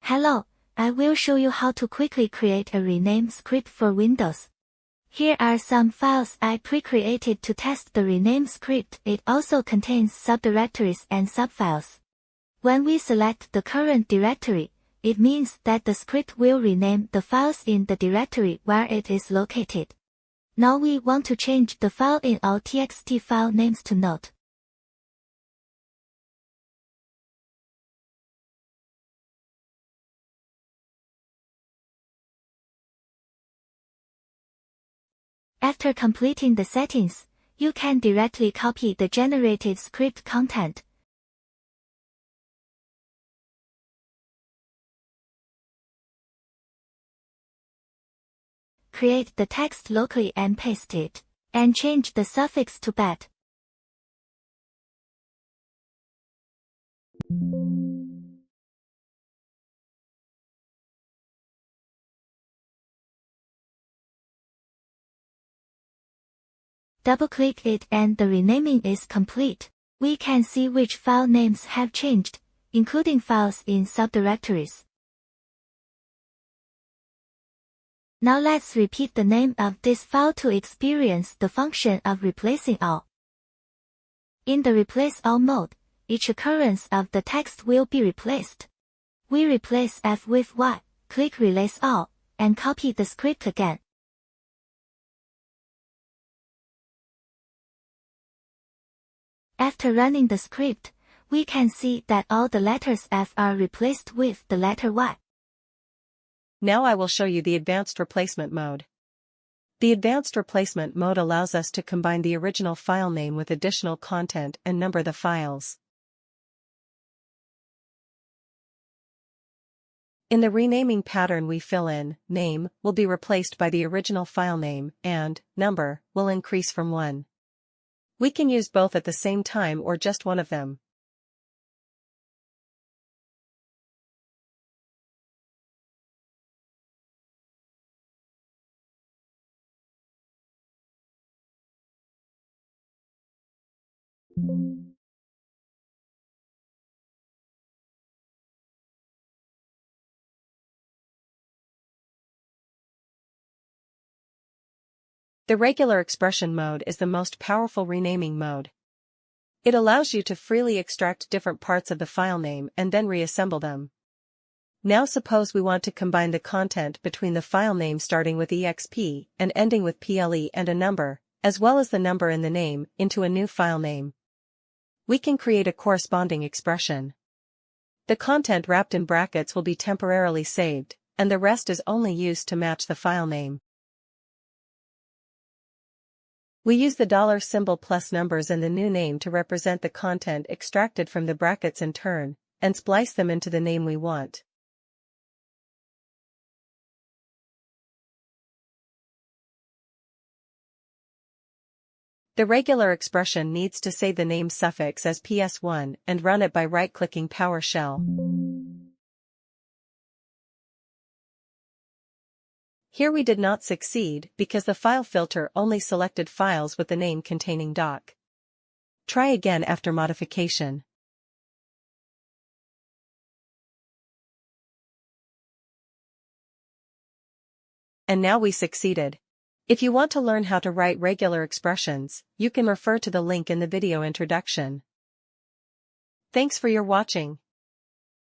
Hello, I will show you how to quickly create a rename script for Windows. Here are some files I pre-created to test the rename script. It also contains subdirectories and subfiles. When we select the current directory, it means that the script will rename the files in the directory where it is located. Now we want to change the file in our txt file names to Note. After completing the settings, you can directly copy the generated script content. Create the text locally and paste it, and change the suffix to bad. Double-click it and the renaming is complete. We can see which file names have changed, including files in subdirectories. Now let's repeat the name of this file to experience the function of replacing all. In the Replace All mode, each occurrence of the text will be replaced. We replace F with Y, click Release All, and copy the script again. After running the script, we can see that all the letters F are replaced with the letter Y. Now I will show you the Advanced Replacement mode. The Advanced Replacement mode allows us to combine the original file name with additional content and number the files. In the renaming pattern we fill in, name will be replaced by the original file name and number will increase from 1. We can use both at the same time or just one of them. The regular expression mode is the most powerful renaming mode. It allows you to freely extract different parts of the file name and then reassemble them. Now suppose we want to combine the content between the file name starting with exp and ending with ple and a number, as well as the number in the name, into a new file name. We can create a corresponding expression. The content wrapped in brackets will be temporarily saved, and the rest is only used to match the file name. We use the $symbol plus numbers and the new name to represent the content extracted from the brackets in turn, and splice them into the name we want. The regular expression needs to save the name suffix as PS1 and run it by right-clicking PowerShell. Here we did not succeed because the file filter only selected files with the name containing doc. Try again after modification. And now we succeeded. If you want to learn how to write regular expressions, you can refer to the link in the video introduction. Thanks for your watching.